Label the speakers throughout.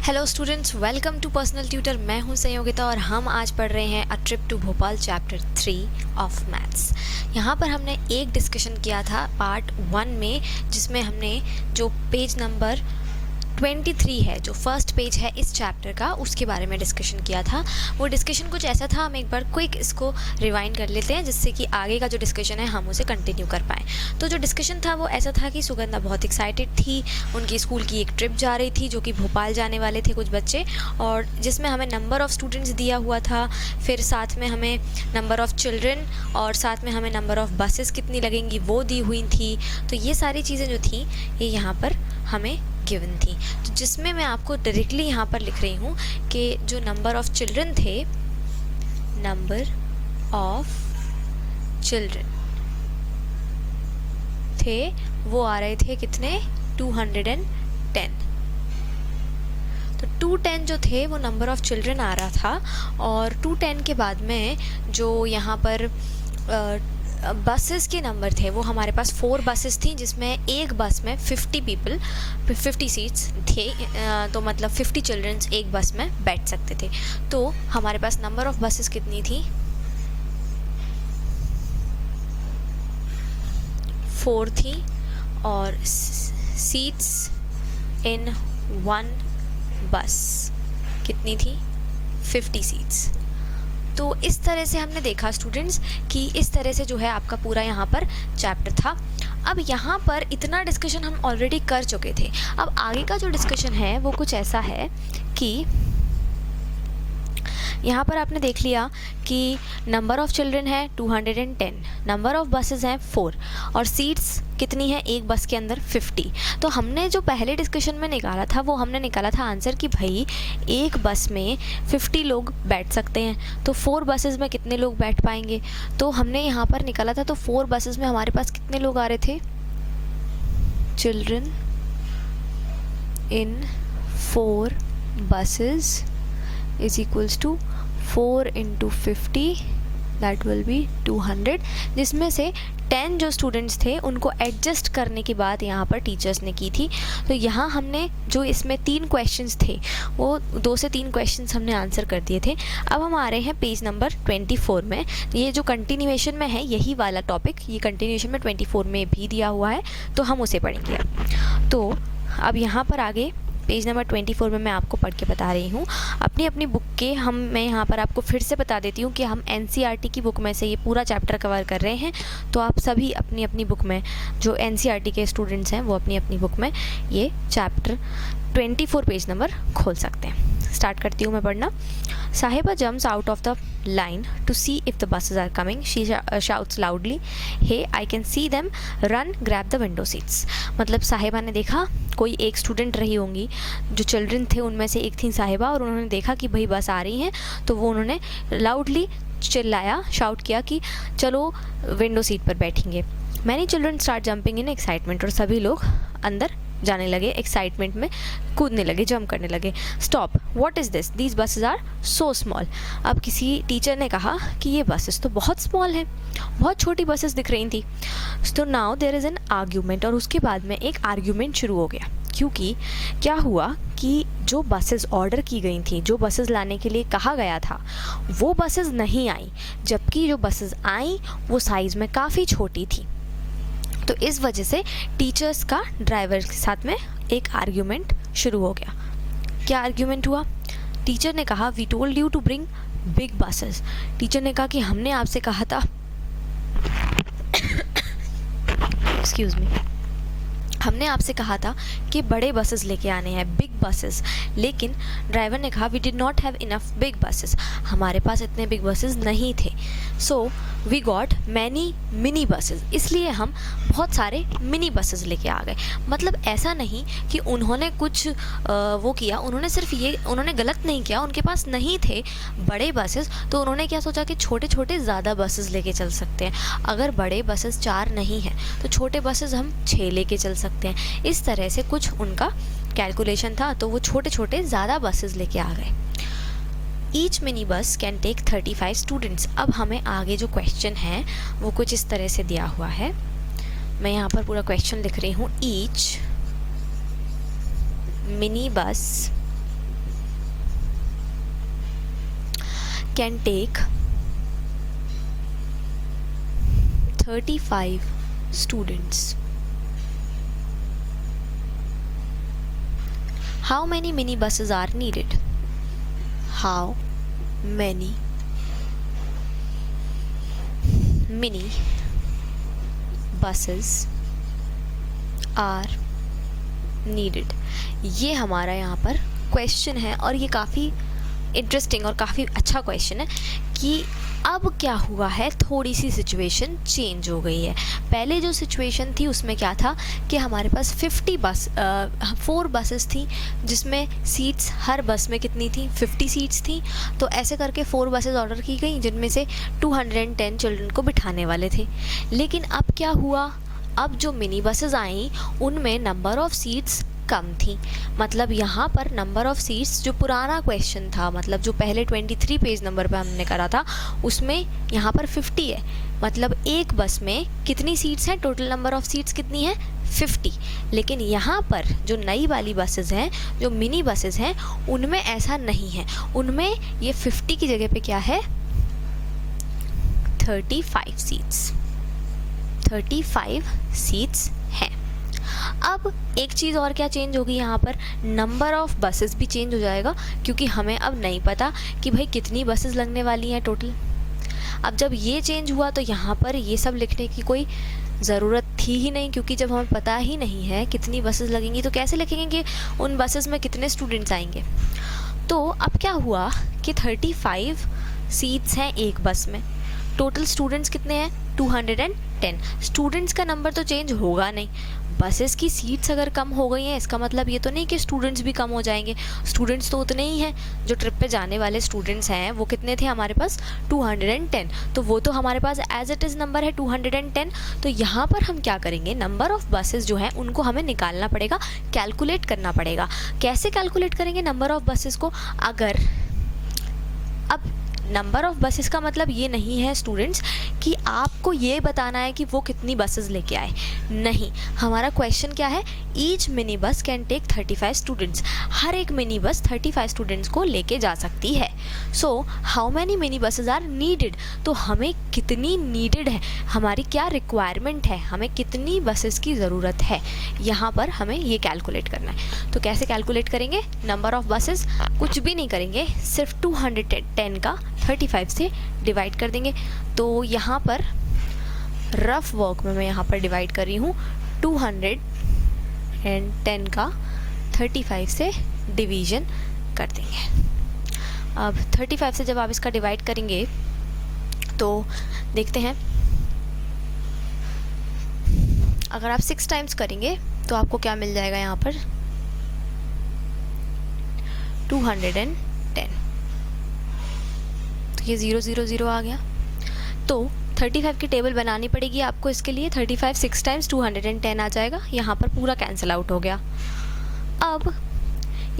Speaker 1: Hello students, welcome to personal tutor. मैं हूं संयोगिता और हम आज पढ़ रहे हैं a trip to Bhopal chapter 3 of maths. यहाँ पर हमने एक डिस्कशन किया था पार्ट 1 में, जिसमें हमने जो पेज नंबर 23 है, जो फर्स्ट पेज है इस चैप्टर का, उसके बारे में डिस्कशन किया था। वो डिस्कशन कुछ ऐसा था, हम एक बार क्विक इसको रिवाइंड कर लेते हैं जिससे कि आगे का जो डिस्कशन है हम उसे कंटिन्यू कर पाएँ। तो जो डिस्कशन था वो ऐसा था कि सुगंधा बहुत एक्साइटेड थी, उनकी स्कूल की एक ट्रिप जा रही थी जो कि भोपाल जाने वाले थे कुछ बच्चे, और जिसमें हमें नंबर ऑफ़ स्टूडेंट्स दिया हुआ था, फिर साथ में हमें नंबर ऑफ़ चिल्ड्रन और साथ में हमें नंबर ऑफ़ बसेस कितनी लगेंगी वो दी हुई थी। तो ये सारी चीज़ें जो थी ये यहाँ पर हमें गिवन थी। तो जिसमें मैं आपको डायरेक्टली यहाँ पर लिख रही हूँ कि जो नंबर ऑफ़ चिल्ड्रन थे, नंबर ऑफ़ चिल्ड्रन थे वो आ रहे थे कितने, 210। तो 210 जो थे वो नंबर ऑफ़ चिल्ड्रन आ रहा था, और 210 के बाद में जो यहाँ पर बसेस के नंबर थे वो हमारे पास 4 बसेस थी, जिसमें एक बस में 50 सीट्स थे, तो मतलब 50 चिल्ड्रंस एक बस में बैठ सकते थे। तो हमारे पास नंबर ऑफ़ बसेस कितनी थी, 4 थी, और सीट्स इन वन बस कितनी थी, 50 सीट्स। तो इस तरह से हमने देखा स्टूडेंट्स कि इस तरह से जो है आपका पूरा यहाँ पर चैप्टर था। अब यहाँ पर इतना डिस्कशन हम ऑलरेडी कर चुके थे। अब आगे का जो डिस्कशन है वो कुछ ऐसा है कि यहाँ पर आपने देख लिया कि नंबर ऑफ़ चिल्ड्रन है 210, नंबर ऑफ़ बसेस हैं 4, और सीट्स कितनी है एक बस के अंदर, 50। तो हमने जो पहले डिस्कशन में निकाला था वो हमने निकाला था आंसर कि भाई एक बस में 50 लोग बैठ सकते हैं, तो 4 बसेस में कितने लोग बैठ पाएंगे। तो हमने यहाँ पर निकाला था, तो 4 बसेस में हमारे पास कितने लोग आ रहे थे, children in 4 buses is equals to 4 into 50, that will be 200, जिसमें से 10 जो स्टूडेंट्स थे उनको एडजस्ट करने की बात यहाँ पर टीचर्स ने की थी। तो यहाँ हमने जो इसमें 3 क्वेश्चंस थे वो 2 से 3 क्वेश्चंस हमने आंसर कर दिए थे। अब हम आ रहे हैं पेज नंबर 24 में। ये जो कंटिन्यूएशन में है यही वाला टॉपिक, ये कंटिन्यूएशन में 24 में भी दिया हुआ है, तो हम उसे पढ़ेंगे। तो अब यहाँ पर आगे पेज नंबर 24 में मैं आपको पढ़ के बता रही हूँ अपनी बुक के। मैं यहाँ पर आपको फिर से बता देती हूँ कि हम NCERT की बुक में से ये पूरा चैप्टर कवर कर रहे हैं। तो आप सभी अपनी बुक में, जो NCERT के स्टूडेंट्स हैं वो अपनी बुक में ये चैप्टर 24 पेज नंबर खोल सकते हैं। स्टार्ट करती हूँ मैं पढ़ना। Sahiba jumps out of the line to see if the buses are coming. She shouts loudly, "Hey, I can see them! Run, grab the window seats." मतलब साहिबा ने देखा, कोई एक स्टूडेंट रही होंगी, जो चिल्ड्रन थे उनमें से एक थी साहिबा, और उन्होंने देखा कि भाई बस आ रही हैं, तो वो उन्होंने लाउडली चिल्लाया, शाउट किया कि चलो विंडो सीट पर बैठेंगे। Many children start jumping in excitement, और सभी लोग अंदर जाने लगे, एक्साइटमेंट में कूदने लगे, जंप करने लगे। Stop, what is this, these buses are so small. अब किसी टीचर ने कहा कि ये बसेस तो बहुत स्मॉल हैं, बहुत छोटी बसेस दिख रही थी। तो now there is an argument, और उसके बाद में एक आर्ग्यूमेंट शुरू हो गया, क्योंकि क्या हुआ कि जो बसेस ऑर्डर की गई थी, जो बसेस लाने के लिए कहा गया था, वो बसेस नहीं आई, जबकि जो बसेस आई वो साइज़ में काफ़ी छोटी थी। तो इस वजह से टीचर्स का ड्राइवर के साथ में एक आर्ग्यूमेंट शुरू हो गया। क्या आर्ग्यूमेंट हुआ, टीचर ने कहा we told you to bring big buses. Teacher ने कहा कि हमने आपसे कहा था एक्सक्यूज़ मी, हमने आपसे कहा था कि बड़े बसेस लेके आने हैं, बिग बसेस, लेकिन ड्राइवर ने कहा we did not have enough big buses, हमारे पास इतने बिग बसेस नहीं थे। So we got many mini buses, इसलिए हम बहुत सारे मिनी बसेस लेके आ गए। मतलब ऐसा नहीं कि उन्होंने कुछ वो किया, उन्होंने गलत नहीं किया, उनके पास नहीं थे बड़े बसेस, तो उन्होंने क्या सोचा कि छोटे छोटे ज़्यादा बसेस लेके चल सकते हैं। अगर बड़े बसेस 4 नहीं हैं तो छोटे बसेस हम 6 लेके चल सकते हैं। इस तरह से कुछ उनका कैलकुलेशन था, तो वो छोटे छोटे ज़्यादा बसेस लेके आ गए। Each mini bus can take 35 students. अब हमें आगे जो क्वेश्चन है वो कुछ इस तरह से दिया हुआ है, मैं यहाँ पर पूरा क्वेश्चन लिख रही हूँ। ईच मिनी बस can take 35 students. How many minibuses are needed? How many mini buses are needed? ये हमारा यहाँ पर क्वेश्चन है और ये काफ़ी इंटरेस्टिंग और काफ़ी अच्छा क्वेश्चन है कि अब क्या हुआ है, थोड़ी सी सिचुएशन चेंज हो गई है। पहले जो सिचुएशन थी उसमें क्या था कि हमारे पास 4 बसेस थी जिसमें सीट्स हर बस में कितनी थी, 50 सीट्स थी। तो ऐसे करके 4 बसेस ऑर्डर की गई जिनमें से 210 चिल्ड्रन को बिठाने वाले थे। लेकिन अब क्या हुआ, अब जो मिनी बसेस आई उनमें नंबर ऑफ़ सीट्स कम थी। मतलब यहाँ पर नंबर ऑफ़ सीट्स जो पुराना क्वेश्चन था, मतलब जो पहले 23 पेज नंबर पे हमने करा था उसमें यहाँ पर 50 है। मतलब एक बस में कितनी सीट्स हैं, टोटल नंबर ऑफ़ सीट्स कितनी है, 50। लेकिन यहाँ पर जो नई वाली बसेस हैं, जो मिनी बसेस हैं, उनमें ऐसा नहीं है। उनमें ये 50 की जगह पे क्या है, 35 सीट्स, 35 सीट्स हैं। अब एक चीज़ और क्या चेंज होगी, यहाँ पर नंबर ऑफ़ बसेस भी चेंज हो जाएगा क्योंकि हमें अब नहीं पता कि भाई कितनी बसेस लगने वाली हैं टोटल। अब जब ये चेंज हुआ तो यहाँ पर ये सब लिखने की कोई ज़रूरत थी ही नहीं, क्योंकि जब हमें पता ही नहीं है कितनी बसेस लगेंगी तो कैसे लिखेंगे कि उन बसेस में कितने स्टूडेंट्स आएंगे। तो अब क्या हुआ कि 35 सीट्स हैं एक बस में, टोटल स्टूडेंट्स कितने हैं, 210। स्टूडेंट्स का नंबर तो चेंज होगा नहीं, बसेस की सीट्स अगर कम हो गई हैं इसका मतलब ये तो नहीं कि स्टूडेंट्स भी कम हो जाएंगे। स्टूडेंट्स तो उतने ही हैं, जो ट्रिप पे जाने वाले स्टूडेंट्स हैं वो कितने थे हमारे पास, 210। तो वो तो हमारे पास एज इट इज़ नंबर है 210। तो यहाँ पर हम क्या करेंगे, नंबर ऑफ़ बसेस जो हैं उनको हमें निकालना पड़ेगा, कैलकुलेट करना पड़ेगा। कैसे कैलकुलेट करेंगे नंबर ऑफ़ बसेस को, अगर अब नंबर ऑफ़ बसेस का मतलब ये नहीं है स्टूडेंट्स कि आपको ये बताना है कि वो कितनी बसेस लेके आए, नहीं। हमारा क्वेश्चन क्या है, each mini bus can take 35 students. हर एक मिनी बस 35 स्टूडेंट्स को लेके जा सकती है। So how many mini buses are needed, तो हमें कितनी नीडेड है, हमारी क्या रिक्वायरमेंट है, हमें कितनी बसेस की ज़रूरत है, यहाँ पर हमें ये कैलकुलेट करना है। तो कैसे कैलकुलेट करेंगे, नंबर ऑफ़ बसेस कुछ भी नहीं करेंगे, सिर्फ 210 का 35 से डिवाइड कर देंगे। तो यहाँ पर रफ वर्क में मैं यहाँ पर डिवाइड कर रही हूँ, 210 का 35 से डिवीज़न कर देंगे। अब 35 से जब आप इसका डिवाइड करेंगे तो देखते हैं, अगर आप 6 टाइम्स करेंगे तो आपको क्या मिल जाएगा, यहाँ पर 210। तो ये 0 0 0 आ गया। तो 35 की टेबल बनानी पड़ेगी आपको, इसके लिए 35 6 टाइम्स 210 आ जाएगा, यहाँ पर पूरा कैंसिल आउट हो गया। अब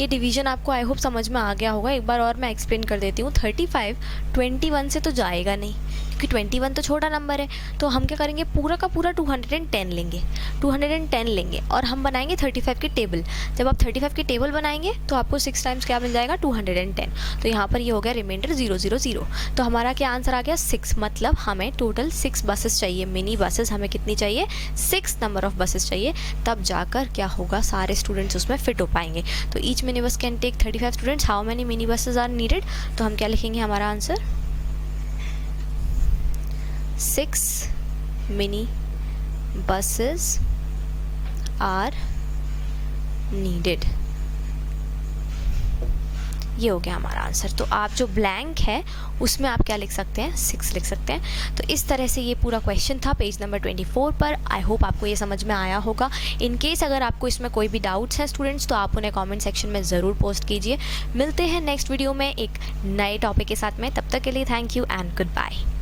Speaker 1: ये डिवीज़न आपको आई होप समझ में आ गया होगा, एक बार और मैं एक्सप्लेन कर देती हूँ। 35 21 से तो जाएगा नहीं क्योंकि 21 तो छोटा नंबर है, तो हम क्या करेंगे, पूरा का पूरा 210 लेंगे, 210 लेंगे और हम बनाएंगे 35 की टेबल। जब आप 35 की टेबल बनाएंगे तो आपको 6 टाइम्स क्या मिल जाएगा, 210। तो यहाँ पर ये हो गया रिमाइंडर 0 0 0। तो हमारा क्या आंसर आ गया, 6। मतलब हमें टोटल 6 बसेस चाहिए, मिनी बसेस हमें कितनी चाहिए, 6 नंबर ऑफ़ बसेस चाहिए, तब जाकर क्या होगा, सारे स्टूडेंट्स उसमें फिट हो पाएंगे। तो each mini bus can take 35 students, how many mini buses are needed, तो हम क्या लिखेंगे, हमारा answer 6 mini buses are needed। ये हो गया हमारा आंसर। तो आप जो ब्लैंक है उसमें आप क्या लिख सकते हैं, 6 लिख सकते हैं। तो इस तरह से ये पूरा क्वेश्चन था पेज नंबर 24 पर। आई होप आपको ये समझ में आया होगा। इन केस अगर आपको इसमें कोई भी डाउट्स हैं स्टूडेंट्स, तो आप उन्हें कमेंट सेक्शन में ज़रूर पोस्ट कीजिए। मिलते हैं नेक्स्ट वीडियो में एक नए टॉपिक के साथ में, तब तक के लिए thank you and good bye.